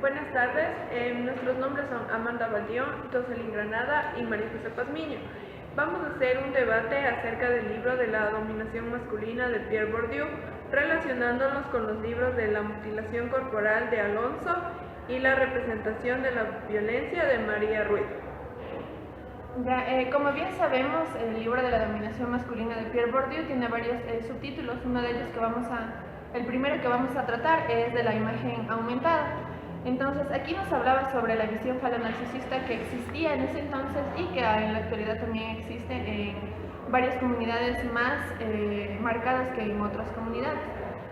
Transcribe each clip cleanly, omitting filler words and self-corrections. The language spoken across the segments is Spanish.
Buenas tardes, nuestros nombres son Amanda Baldión, Jocelyn Granada y María José Pazmiño. Vamos a hacer un debate acerca del libro de la dominación masculina de Pierre Bourdieu, relacionándonos con los libros de La mutilación corporal de Alonso y La representación de la violencia de María Ruiz. Como bien sabemos, el libro de la dominación masculina de Pierre Bourdieu tiene varios subtítulos. Uno de ellos el primero que vamos a tratar es de la imagen aumentada. Entonces, aquí nos hablaba sobre la visión falonarcisista que existía en ese entonces y que en la actualidad también existe en varias comunidades más marcadas que en otras comunidades.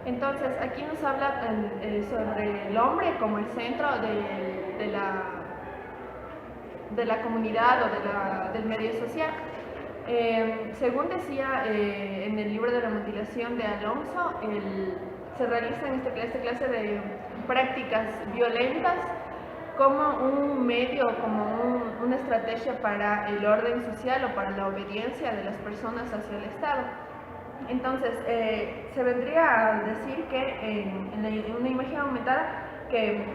Entonces, aquí nos habla sobre el hombre como el centro de la comunidad o del medio social. Según decía en el libro de la mutilación de Alonso, se realizan esta clase de prácticas violentas como un medio, como una estrategia para el orden social o para la obediencia de las personas hacia el Estado. Entonces, se vendría a decir que en una imagen aumentada que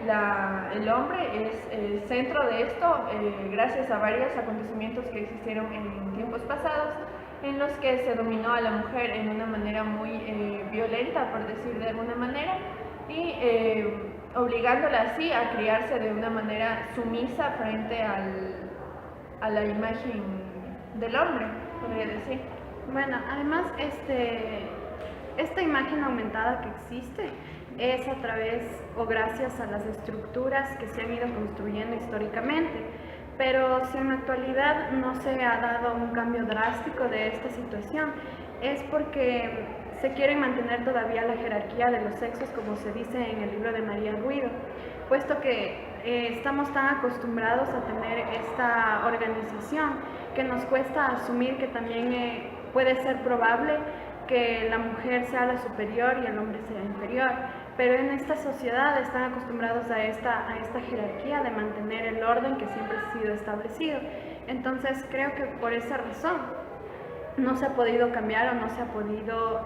el hombre es el centro de esto gracias a varios acontecimientos que existieron en tiempos pasados en los que se dominó a la mujer en una manera muy violenta, por decir de alguna manera, y obligándola así a criarse de una manera sumisa frente a la imagen del hombre, podría decir. Bueno, además esta imagen aumentada que existe es a través o gracias a las estructuras que se han ido construyendo históricamente, pero si en la actualidad no se ha dado un cambio drástico de esta situación, es porque se quiere mantener todavía la jerarquía de los sexos, como se dice en el libro de María Ruido, puesto que estamos tan acostumbrados a tener esta organización que nos cuesta asumir que también puede ser probable que la mujer sea la superior y el hombre sea inferior, pero en esta sociedad están acostumbrados a esta jerarquía de mantener el orden que siempre ha sido establecido. Entonces creo que por esa razón no se ha podido cambiar o no se ha podido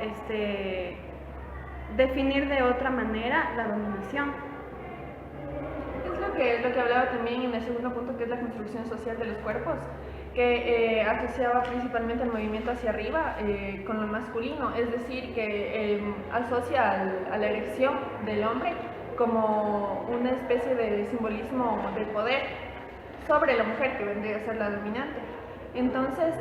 definir de otra manera la dominación. Es lo que hablaba también en el segundo punto, que es la construcción social de los cuerpos, que asociaba principalmente el movimiento hacia arriba con lo masculino, es decir, que asocia a la erección del hombre como una especie de simbolismo de poder sobre la mujer, que vendría a ser la dominante. Entonces,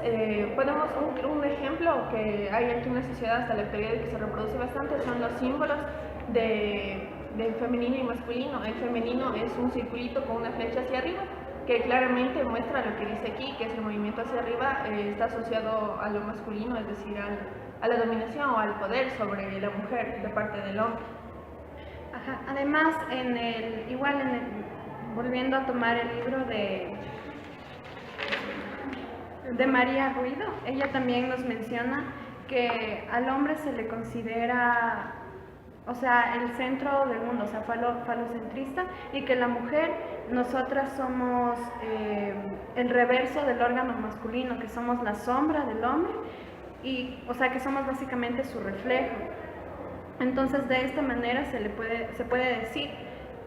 ponemos un ejemplo que hay aquí en la sociedad hasta la actualidad y que se reproduce bastante, son los símbolos de femenino y masculino. El femenino es un circulito con una flecha hacia arriba, que claramente muestra lo que dice aquí, que es el movimiento hacia arriba, está asociado a lo masculino, es decir, a la dominación o al poder sobre la mujer de parte del hombre. Ajá. Además, volviendo a tomar el libro de María Ruido, ella también nos menciona que al hombre se le considera, o sea, el centro del mundo, o sea, falocentrista, y que la mujer, nosotras somos el reverso del órgano masculino, que somos la sombra del hombre, y, o sea, que somos básicamente su reflejo. Entonces, de esta manera se puede decir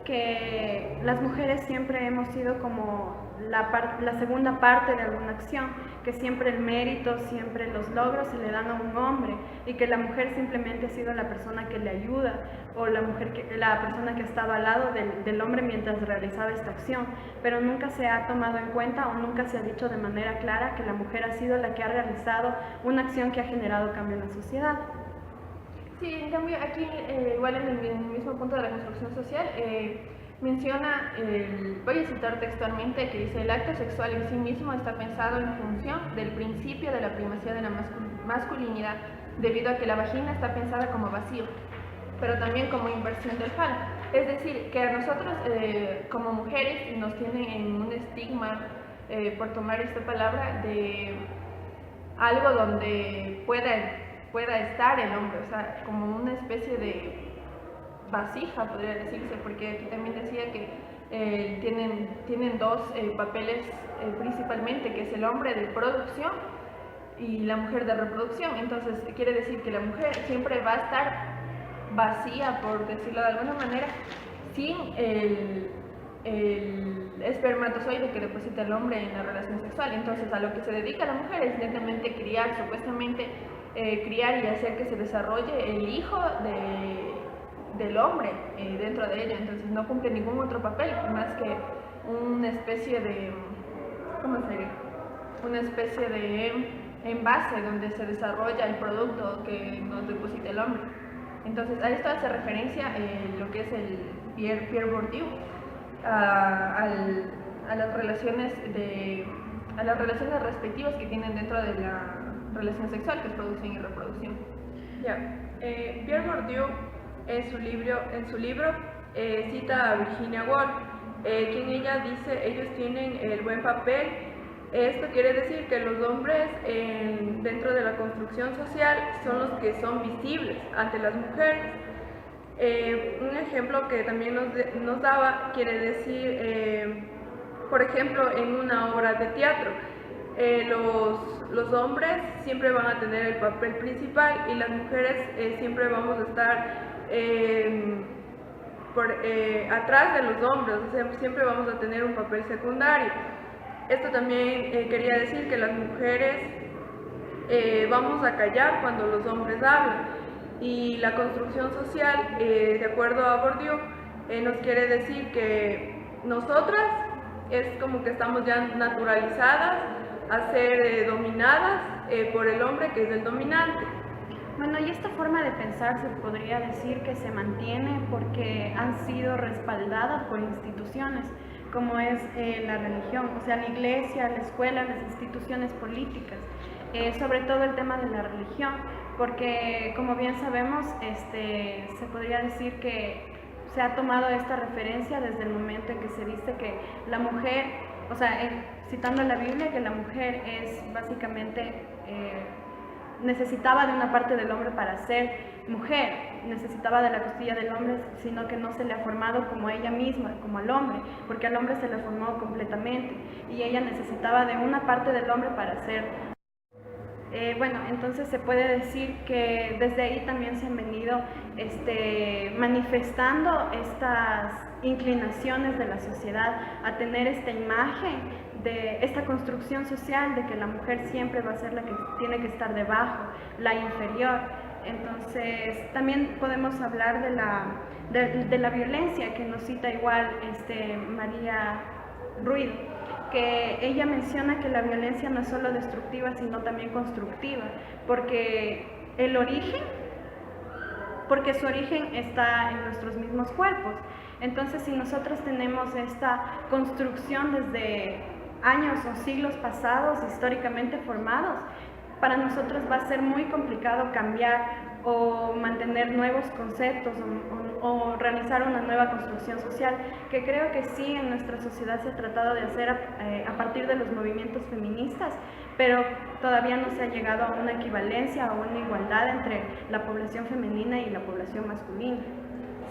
que las mujeres siempre hemos sido como la segunda parte de alguna acción, que siempre el mérito, siempre los logros se le dan a un hombre y que la mujer simplemente ha sido la persona que le ayuda o la persona que ha estado al lado del hombre mientras realizaba esta acción, pero nunca se ha tomado en cuenta o nunca se ha dicho de manera clara que la mujer ha sido la que ha realizado una acción que ha generado cambio en la sociedad. Sí, en cambio aquí, igual en el mismo punto de la construcción social, menciona, voy a citar textualmente, que dice: el acto sexual en sí mismo está pensado en función del principio de la primacía de la masculinidad, debido a que la vagina está pensada como vacío, pero también como inversión del falo. Es decir, que a nosotros como mujeres nos tienen en un estigma, por tomar esta palabra, de algo donde pueda estar el hombre, o sea, como una especie de vasija, podría decirse, porque aquí también decía que tienen dos papeles principalmente, que es el hombre de producción y la mujer de reproducción. Entonces quiere decir que la mujer siempre va a estar vacía, por decirlo de alguna manera, sin el espermatozoide que deposita el hombre en la relación sexual. Entonces, a lo que se dedica la mujer es netamente criar, supuestamente criar y hacer que se desarrolle el hijo del hombre dentro de ella. Entonces, no cumple ningún otro papel más que una especie de, ¿cómo se diría? Una especie de envase donde se desarrolla el producto que nos deposita el hombre. Entonces, a esto hace referencia lo que es el Pierre Bourdieu, a las relaciones respectivas que tienen dentro de la relación sexual, que es producción y reproducción. Pierre Bourdieu en su libro cita a Virginia Woolf, quien ella dice: ellos tienen el buen papel. Esto quiere decir que los hombres dentro de la construcción social son los que son visibles ante las mujeres. Un ejemplo que también nos daba, quiere decir, por ejemplo, en una obra de teatro, los hombres siempre van a tener el papel principal y las mujeres siempre vamos a estar atrás de los hombres, o sea, siempre vamos a tener un papel secundario. Esto también quería decir que las mujeres vamos a callar cuando los hombres hablan, y la construcción social, de acuerdo a Bourdieu, nos quiere decir que nosotras es como que estamos ya naturalizadas a ser dominadas por el hombre, que es el dominante. Bueno, y esta forma de pensar se podría decir que se mantiene porque han sido respaldadas por instituciones, como es la religión, o sea, la iglesia, la escuela, las instituciones políticas, sobre todo el tema de la religión, porque como bien sabemos, se podría decir que se ha tomado esta referencia desde el momento en que se dice que la mujer, o sea, citando la Biblia, que la mujer es básicamente necesitaba de una parte del hombre para ser mujer, necesitaba de la costilla del hombre, sino que no se le ha formado como ella misma, como al hombre, porque al hombre se le formó completamente y ella necesitaba de una parte del hombre para ser. Bueno, entonces se puede decir que desde ahí también se han venido manifestando estas inclinaciones de la sociedad a tener esta imagen de esta construcción social de que la mujer siempre va a ser la que tiene que estar debajo, la inferior. Entonces también podemos hablar de la violencia que nos cita igual María Ruido, que ella menciona que la violencia no es solo destructiva sino también constructiva, porque su origen está en nuestros mismos cuerpos. Entonces, si nosotros tenemos esta construcción desde años o siglos pasados, históricamente formados, para nosotros va a ser muy complicado cambiar o mantener nuevos conceptos o realizar una nueva construcción social, que creo que sí en nuestra sociedad se ha tratado de hacer a partir de los movimientos feministas, pero todavía no se ha llegado a una equivalencia o una igualdad entre la población femenina y la población masculina.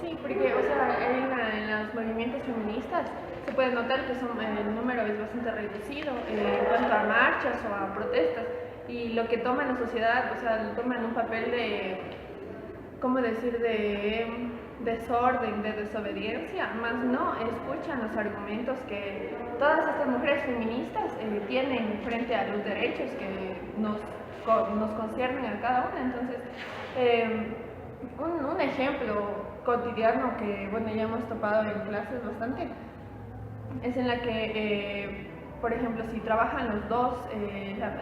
Sí, porque, o sea, en los movimientos feministas se puede notar que el número es bastante reducido en cuanto a marchas o a protestas, y lo que toma en la sociedad, o sea, toma en un papel de, ¿cómo decir?, de desorden, de desobediencia, más no escuchan los argumentos que todas estas mujeres feministas tienen frente a los derechos que nos conciernen a cada una. Entonces, un ejemplo cotidiano que, bueno, ya hemos topado en clases bastante, es en la que, por ejemplo, si trabajan los dos,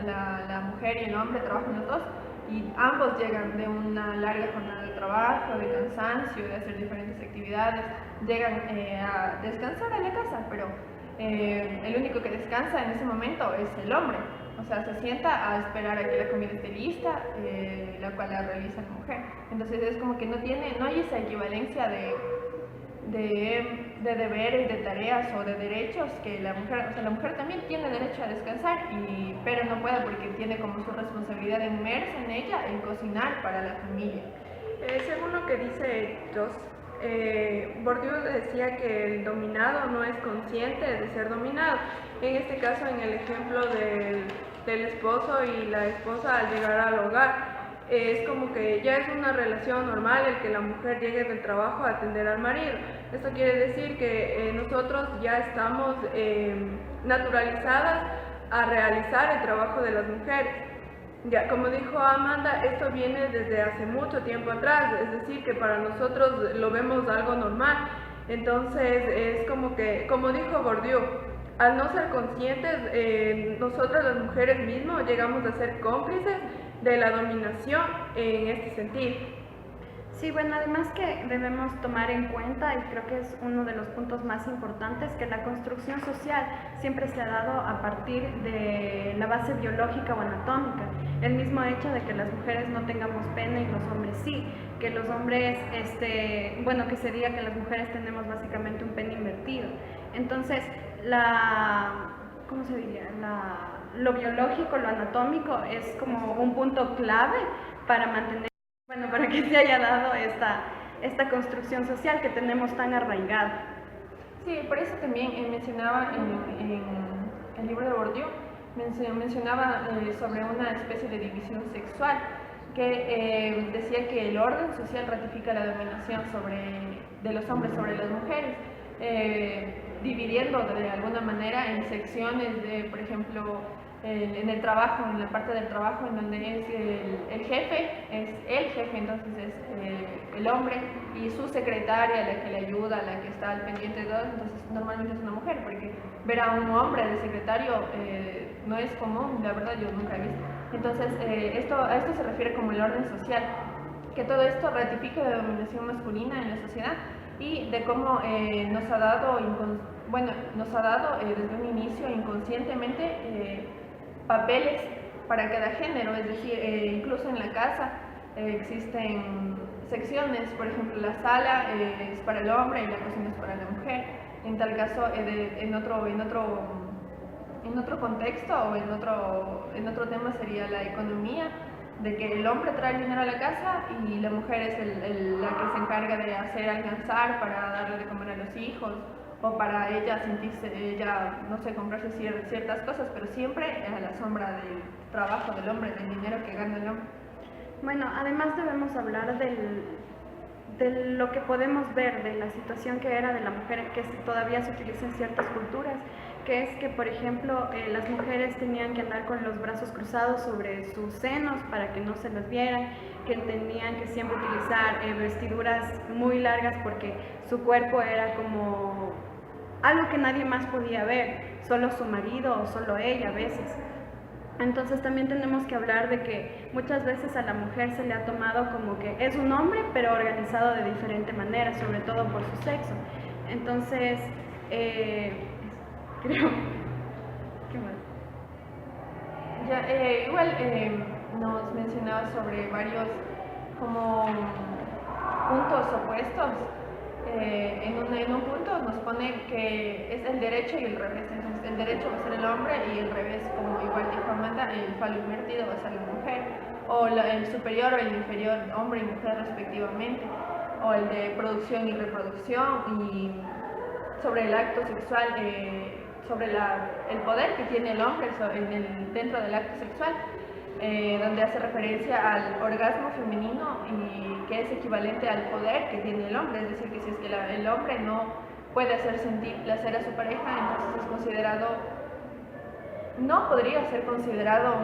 la mujer y el hombre trabajan los dos, y ambos llegan de una larga jornada de trabajo, de cansancio, de hacer diferentes actividades, llegan a descansar en la casa, pero el único que descansa en ese momento es el hombre. O sea, se sienta a esperar a que la comida esté lista, la cual la realiza la mujer. Entonces es como que no hay esa equivalencia de deberes, de tareas o de derechos que la mujer, o sea, la mujer también tiene derecho a descansar, pero no puede porque tiene como su responsabilidad inmersa en ella el cocinar para la familia. Según lo que dice Joss, Bourdieu decía que el dominado no es consciente de ser dominado. En este caso, en el ejemplo del esposo y la esposa al llegar al hogar, es como que ya es una relación normal el que la mujer llegue del trabajo a atender al marido. Esto quiere decir que nosotros ya estamos naturalizadas a realizar el trabajo de las mujeres. Ya, como dijo Amanda, esto viene desde hace mucho tiempo atrás, es decir, que para nosotros lo vemos algo normal. Entonces es como que, como dijo Bourdieu, al no ser conscientes, nosotras las mujeres mismas llegamos a ser cómplices de la dominación en este sentido. Sí, bueno, además que debemos tomar en cuenta, y creo que es uno de los puntos más importantes, que la construcción social siempre se ha dado a partir de la base biológica o anatómica. El mismo hecho de que las mujeres no tengamos pene y los hombres sí, que los hombres, bueno, que se diga que las mujeres tenemos básicamente un pene invertido. Entonces, ¿cómo se diría? Lo biológico, lo anatómico es como un punto clave para mantener, bueno, para que se haya dado esta construcción social que tenemos tan arraigada. Sí, por eso también mencionaba en el libro de Bourdieu, mencionaba sobre una especie de división sexual, que decía que el orden social ratifica la dominación de los hombres sobre las mujeres, dividiendo de alguna manera en secciones de, por ejemplo, en el trabajo, en la parte del trabajo en donde es el jefe, entonces es el hombre, y su secretaria, la que le ayuda, la que está al pendiente de todo, entonces normalmente es una mujer, porque ver a un hombre de secretario no es común, la verdad yo nunca he visto. Entonces a esto se refiere como el orden social, que todo esto ratifica la dominación masculina en la sociedad y de cómo nos ha dado desde un inicio inconscientemente papeles para cada género, es decir, incluso en la casa existen secciones, por ejemplo, la sala es para el hombre y la cocina es para la mujer. En tal caso, en otro contexto o en otro tema sería la economía, de que el hombre trae el dinero a la casa y la mujer es la que se encarga de hacer alcanzar para darle de comer a los hijos, o para ella no sé, comprarse ciertas cosas, pero siempre a la sombra del trabajo del hombre, del dinero que gana el hombre. Bueno, además debemos hablar de lo que podemos ver, de la situación que era de la mujer, que todavía se utiliza en ciertas culturas, que es que, por ejemplo, las mujeres tenían que andar con los brazos cruzados sobre sus senos para que no se los vieran, que tenían que siempre utilizar vestiduras muy largas porque su cuerpo era como algo que nadie más podía ver, solo su marido o solo ella a veces. Entonces también tenemos que hablar de que muchas veces a la mujer se le ha tomado como que es un hombre, pero organizado de diferente manera, sobre todo por su sexo. Entonces, creo... ¿Qué más? Ya, igual nos mencionaba sobre varios como puntos opuestos. En un punto nos pone que es el derecho y el revés. Entonces, el derecho va a ser el hombre y el revés, como igual dijo Amanda, el falo invertido va a ser la mujer, o el superior o el inferior, hombre y mujer respectivamente, o el de producción y reproducción, y sobre el acto sexual, sobre el poder que tiene el hombre dentro del acto sexual, donde hace referencia al orgasmo femenino y que es equivalente al poder que tiene el hombre, es decir, que si es que el hombre no puede hacer sentir placer a su pareja, entonces es considerado, no podría ser considerado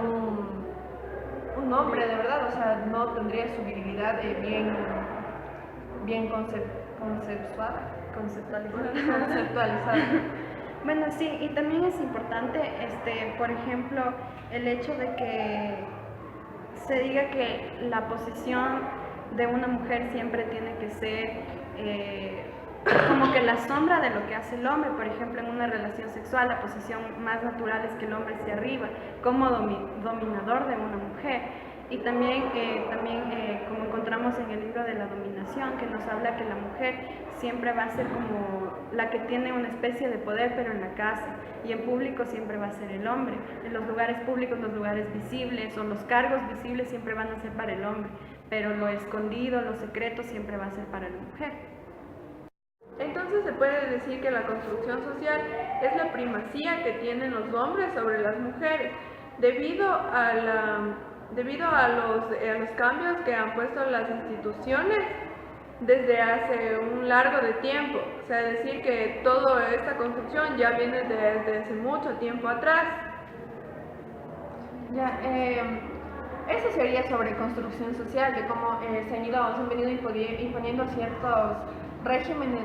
un hombre de verdad, o sea, no tendría su virilidad bien conceptualizada. Bueno, sí, y también es importante, por ejemplo, el hecho de que se diga que la posición de una mujer siempre tiene que ser como que la sombra de lo que hace el hombre. Por ejemplo, en una relación sexual la posición más natural es que el hombre esté arriba, como dominador de una mujer. Y también, como encontramos en el libro de la dominación, que nos habla que la mujer siempre va a ser como la que tiene una especie de poder, pero en la casa, y en público siempre va a ser el hombre. En los lugares públicos, los lugares visibles o los cargos visibles siempre van a ser para el hombre, pero lo escondido, lo secreto siempre va a ser para la mujer. Entonces se puede decir que la construcción social es la primacía que tienen los hombres sobre las mujeres, debido a debido a los cambios que han puesto las instituciones desde hace un largo de tiempo. O sea, decir que toda esta construcción ya viene desde hace mucho tiempo atrás. Ya, eso sería sobre construcción social, de cómo se han venido imponiendo ciertos regímenes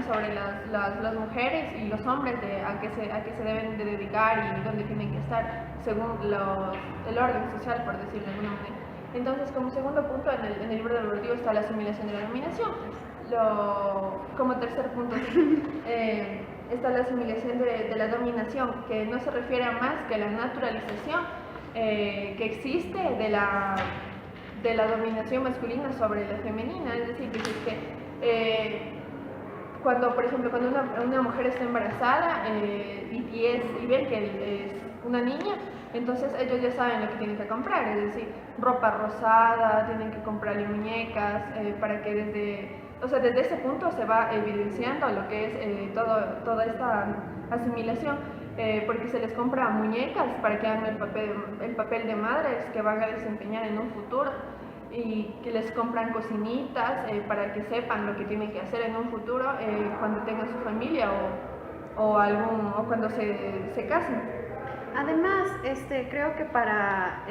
sobre las mujeres y los hombres a qué se deben de dedicar y dónde tienen que estar según el orden social, por decirlo de alguna manera. Entonces, como segundo punto, en el libro del Bordiú está la asimilación de la dominación. Como tercer punto está la asimilación de la dominación, que no se refiere a más que la naturalización que existe de la dominación masculina sobre la femenina. Es decir, que cuando, por ejemplo, cuando una mujer está embarazada y ven que es una niña, entonces ellos ya saben lo que tienen que comprar, es decir, ropa rosada, tienen que comprarle muñecas, para que desde ese punto se va evidenciando lo que es toda esta asimilación, porque se les compra muñecas para que hagan el papel de madres que van a desempeñar en un futuro, y que les compran cocinitas para que sepan lo que tienen que hacer en un futuro cuando tengan su familia o cuando se casen. Además, creo que para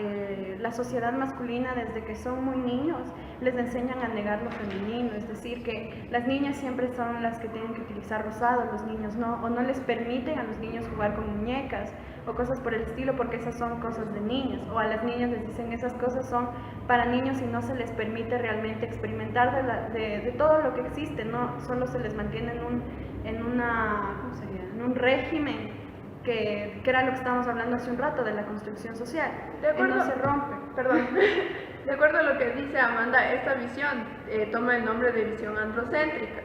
la sociedad masculina, desde que son muy niños, les enseñan a negar lo femenino, es decir, que las niñas siempre son las que tienen que utilizar rosado, los niños no, o no les permiten a los niños jugar con muñecas o cosas por el estilo, porque esas son cosas de niños, o a las niñas les dicen esas cosas son para niños y no se les permite realmente experimentar de todo lo que existe, no solo se les mantiene en un régimen que era lo que estábamos hablando hace un rato de la construcción social, que no se rompe. Perdón. De acuerdo a lo que dice Amanda, esta visión toma el nombre de visión androcéntrica.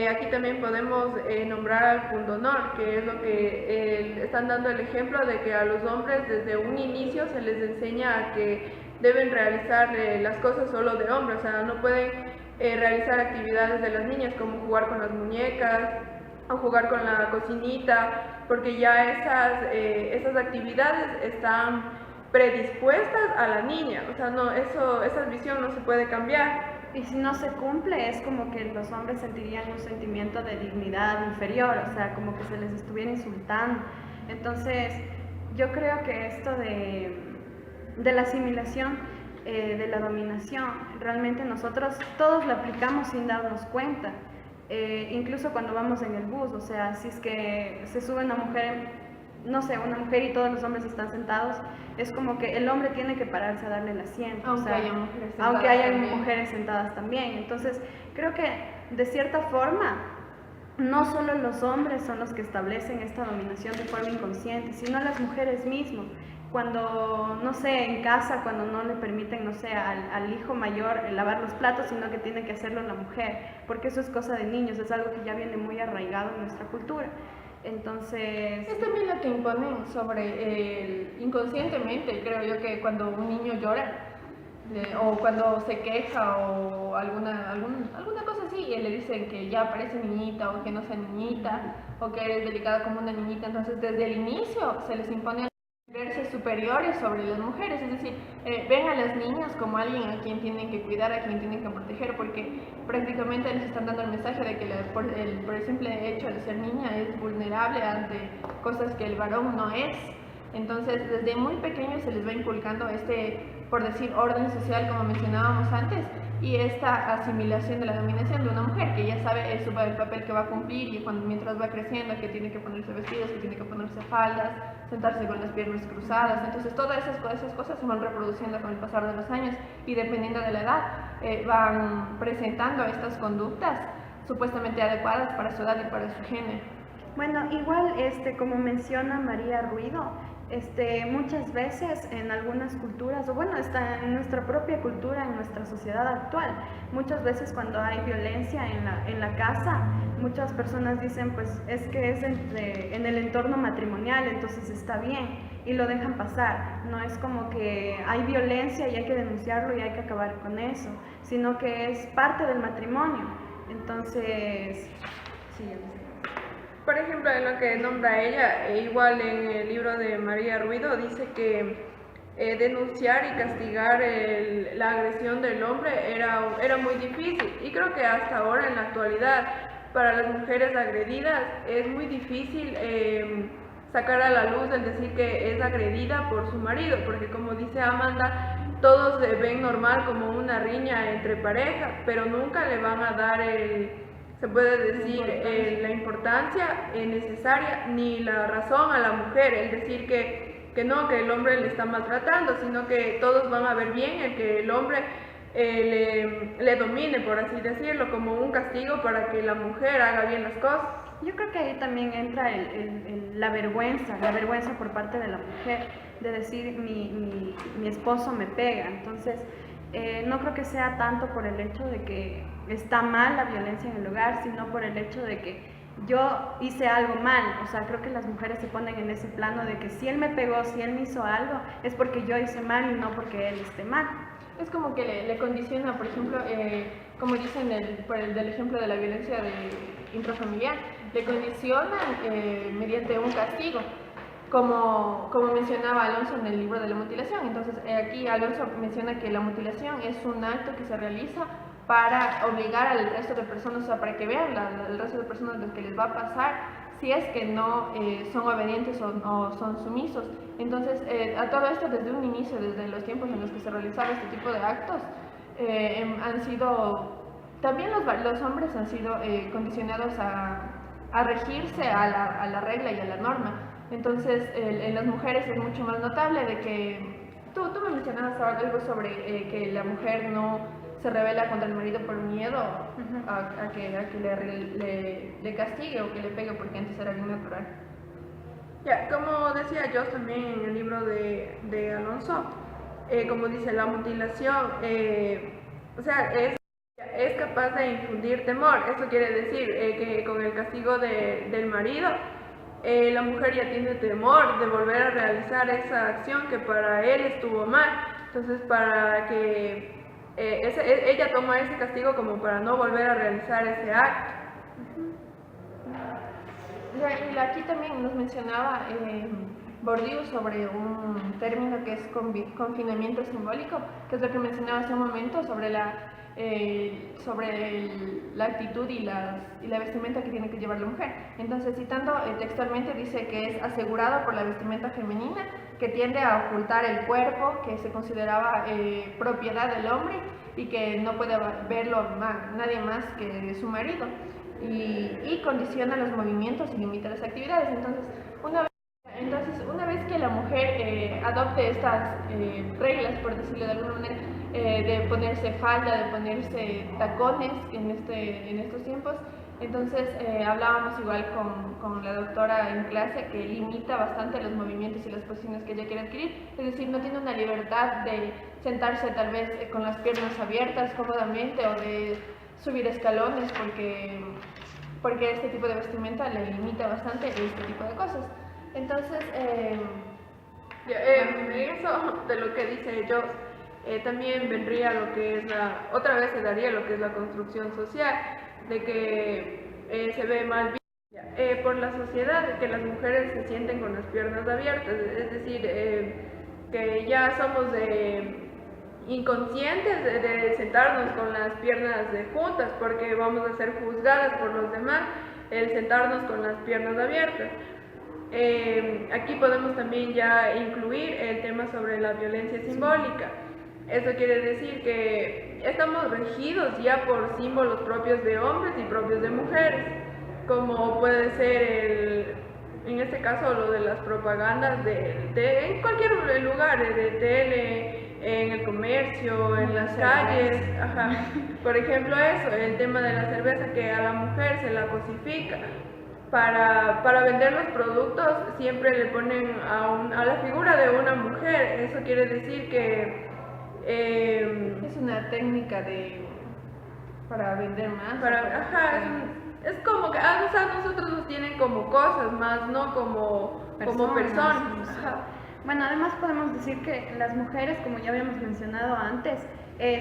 Aquí también podemos nombrar al pundonor, que es lo que están dando el ejemplo de que a los hombres desde un inicio se les enseña a que deben realizar las cosas solo de hombres, o sea, no pueden realizar actividades de las niñas como jugar con las muñecas o jugar con la cocinita, porque ya esas actividades están predispuestas a la niña, o sea, esa visión no se puede cambiar. Y si no se cumple, es como que los hombres sentirían un sentimiento de dignidad inferior, o sea, como que se les estuviera insultando. Entonces, yo creo que esto de la asimilación, de la dominación, realmente nosotros todos lo aplicamos sin darnos cuenta. Incluso cuando vamos en el bus, o sea, si es que se sube una mujer, no sé, una mujer y todos los hombres están sentados, es como que el hombre tiene que pararse a darle el asiento, aunque haya mujeres sentadas también. Entonces, creo que de cierta forma, no solo los hombres son los que establecen esta dominación de forma inconsciente, sino las mujeres mismas. Cuando, no sé, en casa, cuando no le permiten, no sé, al hijo mayor lavar los platos, sino que tiene que hacerlo la mujer, porque eso es cosa de niños, es algo que ya viene muy arraigado en nuestra cultura. Entonces... Es también lo que imponen inconscientemente, creo yo, que cuando un niño llora, o cuando se queja o alguna cosa así, y le dicen que ya parece niñita o que no sea niñita, o que eres delicada como una niñita, entonces desde el inicio se les impone verse superiores sobre las mujeres, es decir, ven a las niñas como alguien a quien tienen que cuidar, a quien tienen que proteger, porque prácticamente les están dando el mensaje de que por el simple hecho de ser niña es vulnerable ante cosas que el varón no es. Entonces, desde muy pequeños se les va inculcando por decir, orden social, como mencionábamos antes, y esta asimilación de la dominación de una mujer, que ya sabe el papel que va a cumplir, y mientras va creciendo, que tiene que ponerse vestidos, que tiene que ponerse faldas, sentarse con las piernas cruzadas. Entonces, todas esas cosas se van reproduciendo con el pasar de los años, y dependiendo de la edad, van presentando estas conductas supuestamente adecuadas para su edad y para su género. Bueno, igual, como menciona María Ruido, muchas veces en algunas culturas, o bueno, está en nuestra propia cultura, en nuestra sociedad actual, muchas veces cuando hay violencia en la casa, muchas personas dicen, pues es que es en el entorno matrimonial, entonces está bien, y lo dejan pasar. No es como que hay violencia y hay que denunciarlo y hay que acabar con eso, sino que es parte del matrimonio. Entonces, sí, por ejemplo, en lo que nombra ella, igual en el libro de María Ruido, dice que denunciar y castigar la agresión del hombre era muy difícil. Y creo que hasta ahora, en la actualidad, para las mujeres agredidas es muy difícil sacar a la luz el decir que es agredida por su marido, porque como dice Amanda, todos ven normal como una riña entre pareja, pero nunca le van a dar se puede decir, la importancia necesaria ni la razón a la mujer, el decir que no, que el hombre le está maltratando, sino que todos van a ver bien el que el hombre le domine, por así decirlo, como un castigo para que la mujer haga bien las cosas. Yo creo que ahí también entra la vergüenza por parte de la mujer, de decir mi esposo me pega. Entonces, no creo que sea tanto por el hecho de que está mal la violencia en el hogar, sino por el hecho de que yo hice algo mal. O sea, creo que las mujeres se ponen en ese plano de que si él me pegó, si él me hizo algo, es porque yo hice mal y no porque él esté mal. Es como que le condiciona, por ejemplo, como dicen del ejemplo de la violencia intrafamiliar, le condicionan mediante un castigo, como mencionaba Alonso en el libro de la mutilación. Entonces, aquí Alonso menciona que la mutilación es un acto que se realiza para obligar al resto de personas, o sea, para que vean al resto de personas lo que les va a pasar si es que no son obedientes o son sumisos. Entonces, a todo esto desde un inicio, desde los tiempos en los que se realizaba este tipo de actos, han sido, también los hombres han sido condicionados a regirse a la regla y a la norma. Entonces, en las mujeres es mucho más notable de que, tú me mencionabas algo sobre que la mujer no se rebela contra el marido por miedo a que le castigue o que le pegue, porque antes era bien natural. Ya, como decía yo también en el libro de Alonso, como dice, la mutilación, o sea, es capaz de infundir temor. Eso quiere decir que con el castigo del marido, la mujer ya tiene temor de volver a realizar esa acción que para él estuvo mal. Entonces, para que ella toma ese castigo como para no volver a realizar ese acto. Y aquí también nos mencionaba Bourdieu sobre un término que es confinamiento simbólico, que es lo que mencionaba hace un momento sobre la actitud y la vestimenta que tiene que llevar la mujer. Entonces, citando textualmente, dice que es asegurado por la vestimenta femenina, que tiende a ocultar el cuerpo, que se consideraba propiedad del hombre y que no puede verlo nadie más que su marido, y condiciona los movimientos y limita las actividades. Entonces, una vez que la mujer adopte estas reglas, por decirlo de alguna manera, de ponerse falda, de ponerse tacones en estos tiempos, entonces hablábamos igual con la doctora en clase, que limita bastante los movimientos y las posiciones que ella quiere adquirir. Es decir, no tiene una libertad de sentarse tal vez con las piernas abiertas cómodamente, o de subir escalones, porque este tipo de vestimenta le limita bastante este tipo de cosas. Entonces, eso de lo que dice yo, también vendría lo que es otra vez se daría lo que es la construcción social, de que se ve mal visto por la sociedad, de que las mujeres se sienten con las piernas abiertas, es decir, que ya somos inconscientes de sentarnos con las piernas juntas, porque vamos a ser juzgadas por los demás el sentarnos con las piernas abiertas. Aquí podemos también ya incluir el tema sobre la violencia simbólica. Eso quiere decir que estamos regidos ya por símbolos propios de hombres y propios de mujeres, como puede ser en este caso lo de las propagandas en cualquier lugar, de tele, en el comercio, en las calles. Ajá. Por ejemplo, eso, el tema de la cerveza, que a la mujer se la cosifica. Para vender los productos siempre le ponen a la figura de una mujer. Eso quiere decir que es una técnica para vender más. Es como que o sea, nosotros nos tienen como cosas más, no como personas. Bueno, además podemos decir que las mujeres, como ya habíamos mencionado antes,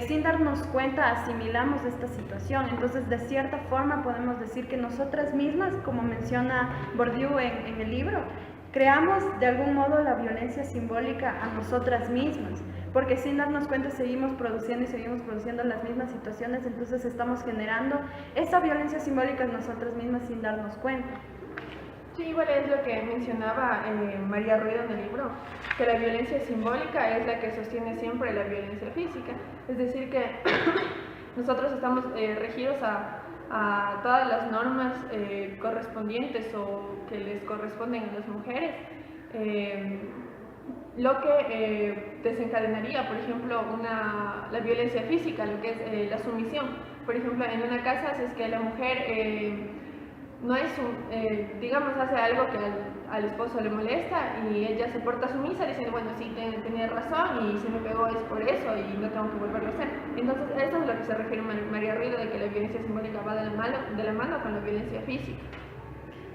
sin darnos cuenta asimilamos esta situación. Entonces, de cierta forma podemos decir que nosotras mismas, como menciona Bourdieu en el libro, creamos de algún modo la violencia simbólica a nosotras mismas, porque sin darnos cuenta seguimos produciendo las mismas situaciones, entonces estamos generando esa violencia simbólica en nosotras mismas sin darnos cuenta. Sí, igual es lo que mencionaba María Ruido en el libro, que la violencia simbólica es la que sostiene siempre la violencia física, es decir que nosotros estamos regidos a todas las normas correspondientes o que les corresponden a las mujeres, lo que desencadenaría, por ejemplo, la violencia física, lo que es la sumisión. Por ejemplo, en una casa, si es que la mujer no es digamos, hace algo que al esposo le molesta y ella se porta sumisa diciendo, bueno, sí, tenía razón y si me pegó es por eso y no tengo que volverlo a hacer. Entonces, eso es lo que se refiere María Ruido, de que la violencia simbólica va de la mano con la violencia física.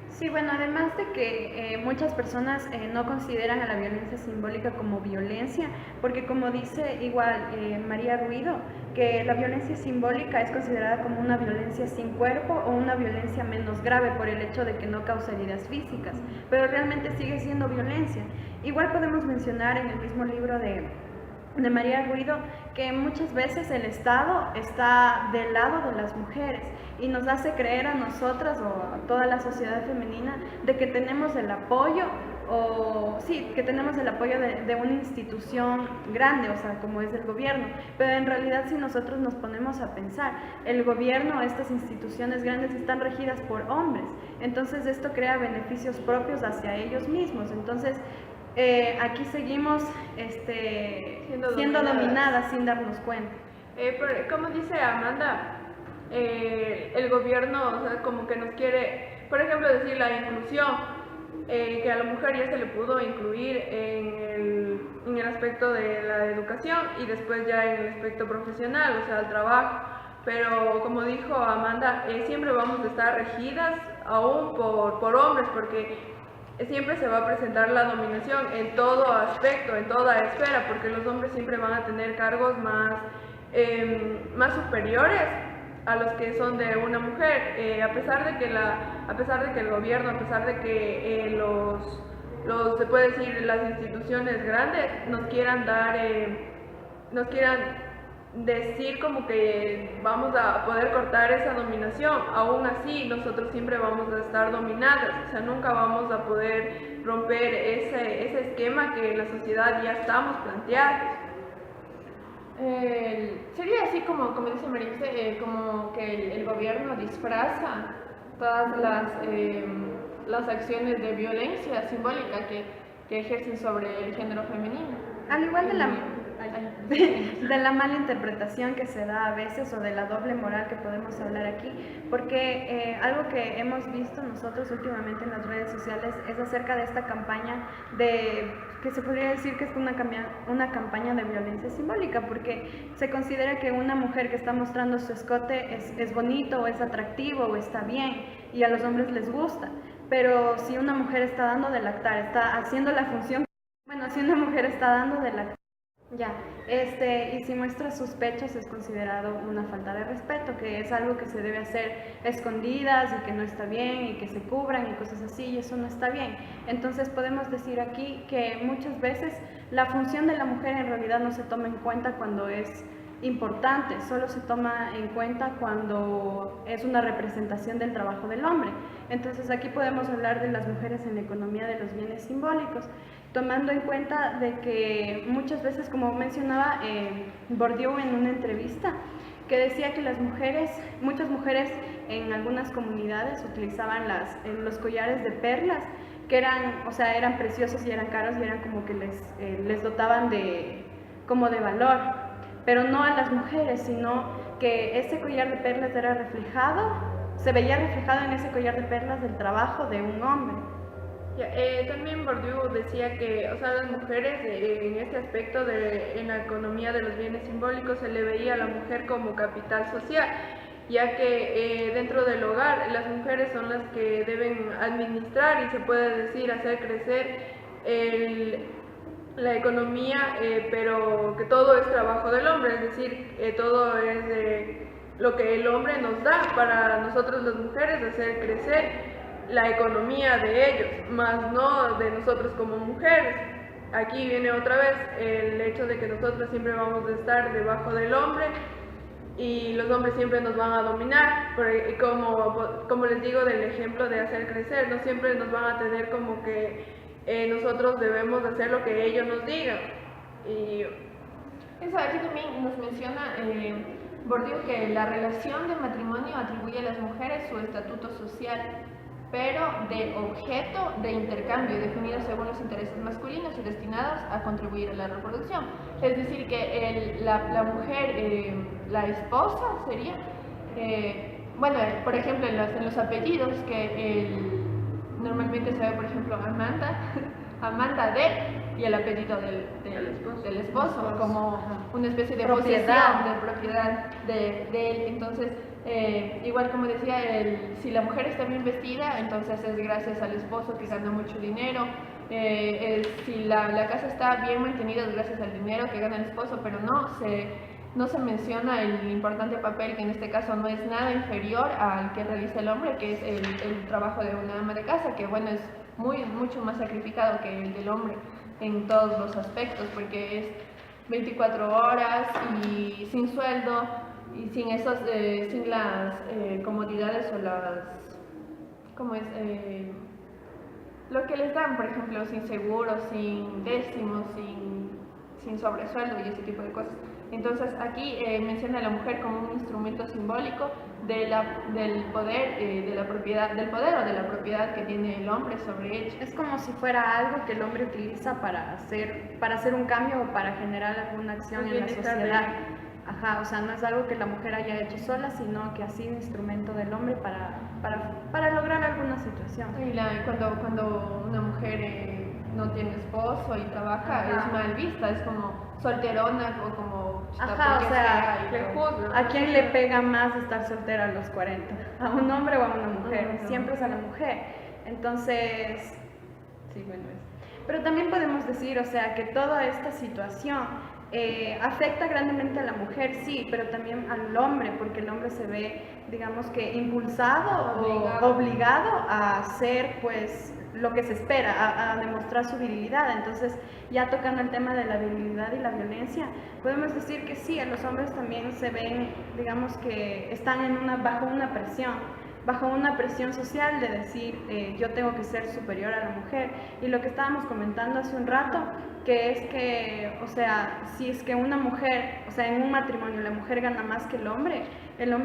Sí, bueno, además de que muchas personas no consideran a la violencia simbólica como violencia, porque como dice igual María Ruido, que la violencia simbólica es considerada como una violencia sin cuerpo o una violencia menos grave por el hecho de que no causa heridas físicas, pero realmente sigue siendo violencia. Igual podemos mencionar en el mismo libro de María Ruido que muchas veces el Estado está del lado de las mujeres y nos hace creer a nosotras o a toda la sociedad femenina de que tenemos el apoyo de una institución grande, o sea, como es el gobierno, pero en realidad si nosotros nos ponemos a pensar, el gobierno, estas instituciones grandes están regidas por hombres, entonces esto crea beneficios propios hacia ellos mismos, entonces aquí seguimos siendo dominadas sin darnos cuenta. Pero, como dice Amanda, el gobierno, o sea, como que nos quiere, por ejemplo, decir la inclusión, que a la mujer ya se le pudo incluir en el aspecto de la educación y después ya en el aspecto profesional, o sea, el trabajo. Pero como dijo Amanda, siempre vamos a estar regidas aún por hombres, porque siempre se va a presentar la dominación en todo aspecto, en toda esfera, porque los hombres siempre van a tener cargos más superiores a los que son de una mujer, a pesar de que el gobierno, a pesar de que se puede decir, las instituciones grandes nos quieran decir como que vamos a poder cortar esa dominación, aún así nosotros siempre vamos a estar dominadas, o sea, nunca vamos a poder romper ese esquema que en la sociedad ya estamos planteados. Sería así como dice Maritza, como que el gobierno disfraza todas las acciones de violencia simbólica que ejercen sobre el género femenino. Al igual de la mala interpretación que se da a veces o de la doble moral que podemos hablar aquí, porque algo que hemos visto nosotros últimamente en las redes sociales es acerca de esta campaña que se podría decir que es una campaña de violencia simbólica, porque se considera que una mujer que está mostrando su escote es bonito o es atractivo o está bien y a los hombres les gusta, pero si una mujer está dando de lactar, está haciendo la función, bueno, si una mujer está dando de lactar, y si muestra sus pechos es considerado una falta de respeto, que es algo que se debe hacer escondidas y que no está bien y que se cubran y cosas así, y eso no está bien. Entonces podemos decir aquí que muchas veces la función de la mujer en realidad no se toma en cuenta cuando es importante, solo se toma en cuenta cuando es una representación del trabajo del hombre. Entonces aquí podemos hablar de las mujeres en la economía de los bienes simbólicos, tomando en cuenta de que muchas veces, como mencionaba Bourdieu en una entrevista, que decía que muchas mujeres en algunas comunidades utilizaban los collares de perlas, que eran preciosos y eran caros y eran como que les dotaban como de valor, pero no a las mujeres, sino que ese collar de perlas se veía reflejado en ese collar de perlas del trabajo de un hombre. También Bourdieu decía que, o sea, las mujeres en este aspecto en la economía de los bienes simbólicos se le veía a la mujer como capital social, ya que dentro del hogar las mujeres son las que deben administrar y se puede decir hacer crecer la economía, pero que todo es trabajo del hombre, es decir, todo es lo que el hombre nos da para nosotros las mujeres hacer crecer. la economía de ellos, más no de nosotros como mujeres. Aquí viene otra vez el hecho de que nosotros siempre vamos a estar debajo del hombre y los hombres siempre nos van a dominar, como les digo del ejemplo de hacer crecer, no siempre nos van a tener como que nosotros debemos hacer lo que ellos nos digan. Y eso aquí también nos menciona Bourdieu que la relación de matrimonio atribuye a las mujeres su estatuto social, pero de objeto de intercambio, definido según los intereses masculinos y destinados a contribuir a la reproducción. Es decir, que la mujer, la esposa sería, bueno, por ejemplo, en los apellidos, que normalmente se ve, por ejemplo, Amanda, Amanda de, y el apellido del esposo, como una especie de propiedad, posesión, de propiedad de él. Entonces, igual como decía, si la mujer está bien vestida, entonces es gracias al esposo que gana mucho dinero. Si la casa está bien mantenida, es gracias al dinero que gana el esposo, pero no se menciona el importante papel, que en este caso no es nada inferior al que realiza el hombre, que es el trabajo de una ama de casa, que bueno, es mucho más sacrificado que el del hombre en todos los aspectos, porque es 24 horas y sin sueldo y sin las comodidades o ¿cómo es? Lo que les dan, por ejemplo, sin seguro, sin décimos, sin sobresueldo y ese tipo de cosas. Entonces aquí menciona a la mujer como un instrumento simbólico del poder, del poder o de la propiedad que tiene el hombre sobre ella. Es como si fuera algo que el hombre utiliza para hacer un cambio o para generar alguna acción en la sociedad. Ajá, o sea, no es algo que la mujer haya hecho sola, sino que ha sido instrumento del hombre para lograr alguna situación. Y cuando una mujer no tiene esposo y trabaja, ajá, es mal vista, es como solterona o como... Ajá, o sea, ¿a quién le pega más estar soltera a los 40? ¿A un hombre o a una mujer? No. Siempre es a la mujer. Entonces, sí, bueno, pero también podemos decir, o sea, que toda esta situación afecta grandemente a la mujer, sí, pero también al hombre, porque el hombre se ve, digamos que impulsado o obligado a hacer, pues, lo que se espera, a demostrar su virilidad. Entonces, ya tocando el tema de la virilidad y la violencia, podemos decir que sí, a los hombres también se ven, digamos que están bajo una presión social de decir yo tengo que ser superior a la mujer. Y lo que estábamos comentando hace un rato, que es que, o sea, si es que una mujer, o sea, en un matrimonio la mujer gana más que el hombre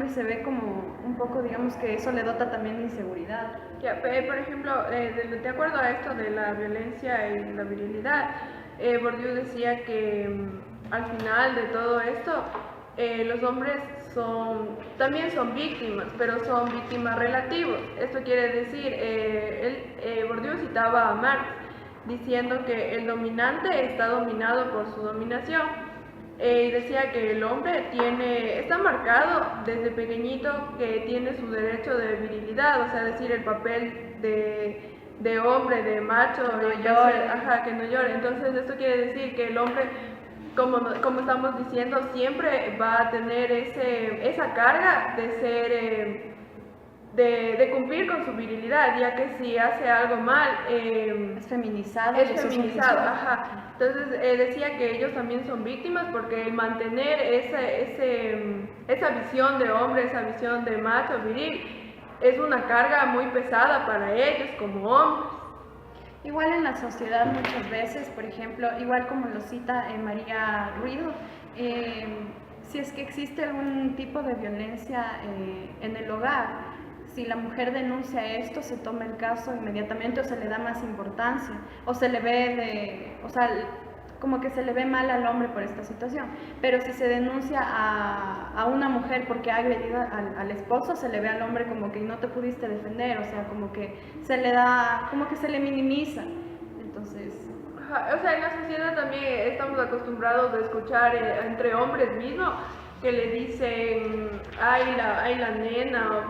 se ve como un poco, digamos que eso le dota también de inseguridad. Ya, por ejemplo, de acuerdo a esto de la violencia y la virilidad, Bourdieu decía que al final de todo esto, los hombres también son víctimas, pero son víctimas relativos. Esto quiere decir, Bourdieu citaba a Marx, diciendo que el dominante está dominado por su dominación. Y decía que el hombre está marcado desde pequeñito que tiene su derecho de virilidad, o sea, decir el papel de hombre, de macho, que no llore. Entonces esto quiere decir que el hombre, como estamos diciendo, siempre va a tener esa carga de ser de cumplir con su virilidad, ya que si hace algo mal es feminizado. Ajá. Entonces decía que ellos también son víctimas porque el mantener esa visión de hombre, esa visión de macho viril, es una carga muy pesada para ellos como hombres. Igual en la sociedad muchas veces, por ejemplo, igual como lo cita María Ruido, si es que existe algún tipo de violencia en el hogar, si la mujer denuncia esto, se toma el caso inmediatamente o se le da más importancia, o se le ve como que se le ve mal al hombre por esta situación. Pero si se denuncia a una mujer porque ha agredido al esposo, se le ve al hombre como que no te pudiste defender, o sea, como que se le minimiza. Entonces... O sea, en la sociedad también estamos acostumbrados a escuchar entre hombres mismos que le dicen ay la nena, o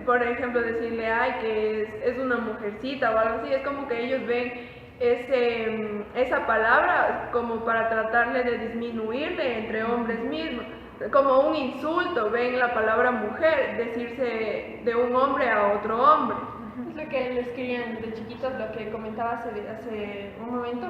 por ejemplo decirle ay que es una mujercita o algo así. Es como que ellos ven esa palabra como para tratarle de disminuirle entre hombres mismos, como un insulto. Ven la palabra mujer decirse de un hombre a otro hombre. Es lo que les crían de chiquitos, lo que comentaba hace un momento,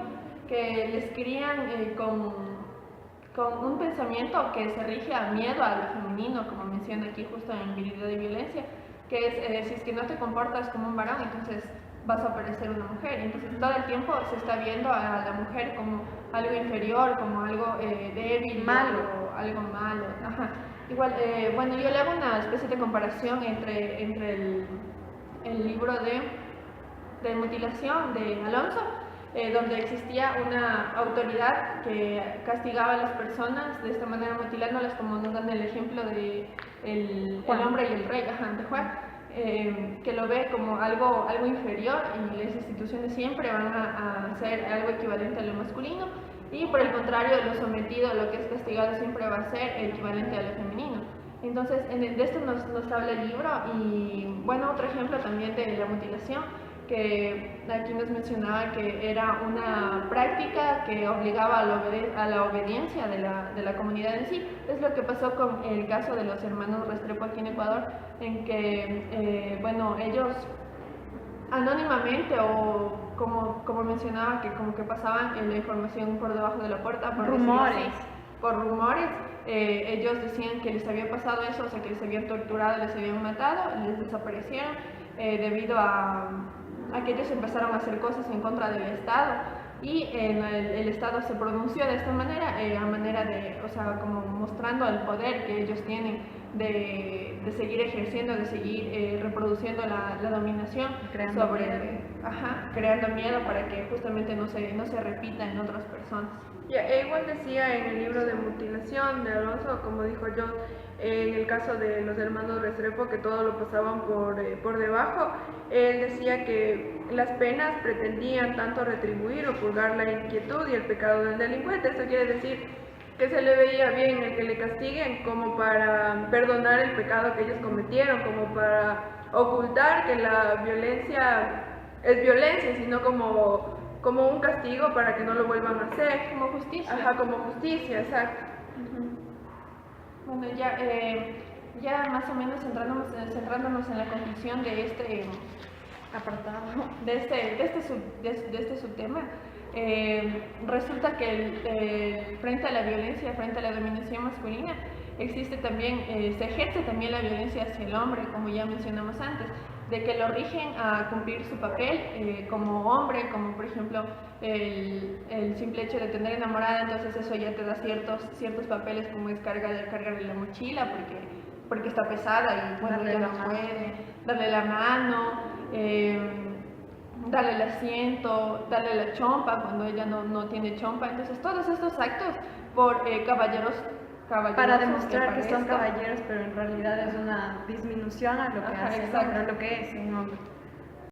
que les crían con un pensamiento que se rige a miedo a lo femenino, como menciona aquí justo en Virilidad y Violencia, que es si es que no te comportas como un varón, entonces vas a parecer una mujer. Entonces todo el tiempo se está viendo a la mujer como algo inferior, como algo débil, malo, algo malo. Ajá. Igual, bueno, yo le hago una especie de comparación entre el libro de mutilación de Alonso, donde existía una autoridad que castigaba a las personas de esta manera, mutilándolas, como nos dan el ejemplo de el hombre y el rey, de Juan, que lo ve como algo inferior, y las instituciones siempre van a hacer algo equivalente a lo masculino, y por el contrario, lo sometido, lo que es castigado, siempre va a ser equivalente a lo femenino. Entonces, de esto nos habla el libro. Y bueno, otro ejemplo también de la mutilación, que aquí nos mencionaba que era una práctica que obligaba a la obediencia de la comunidad en sí. Es lo que pasó con el caso de los hermanos Restrepo aquí en Ecuador, en que, bueno, ellos anónimamente, o como mencionaba, que como que pasaban la información por debajo de la puerta, por rumores, ellos decían que les había pasado eso, o sea, que les habían torturado, les habían matado, les desaparecieron, debido a que ellos empezaron a hacer cosas en contra del Estado, y el Estado se pronunció de esta manera, a manera de, o sea, como mostrando el poder que ellos tienen de seguir ejerciendo, de seguir reproduciendo la dominación, creando miedo. Creando miedo para que justamente no se repita en otras personas. Igual decía en el libro de mutilación de Alonso, como dijo John, en el caso de los hermanos Restrepo, que todo lo pasaban por debajo, él decía que las penas pretendían tanto retribuir o purgar la inquietud y el pecado del delincuente. Esto quiere decir que se le veía bien el que le castiguen como para perdonar el pecado que ellos cometieron, como para ocultar que la violencia es violencia, sino como un castigo para que no lo vuelvan a hacer. Como justicia. Como justicia, exacto. Bueno, ya más o menos centrándonos en la conclusión de este apartado, de este subtema, resulta que frente a la violencia, frente a la dominación masculina, existe también, se ejerce también la violencia hacia el hombre, como ya mencionamos antes, de que lo rigen a cumplir su papel como hombre, como por ejemplo el simple hecho de tener enamorada. Entonces eso ya te da ciertos papeles, como es cargarle la mochila porque está pesada y bueno, ya no puede, darle la mano, darle el asiento, darle la chompa cuando ella no tiene chompa. Entonces todos estos actos por caballeros para demostrar que son caballeros, pero en realidad es una disminución a lo que hace, exacto, a lo que es un hombre.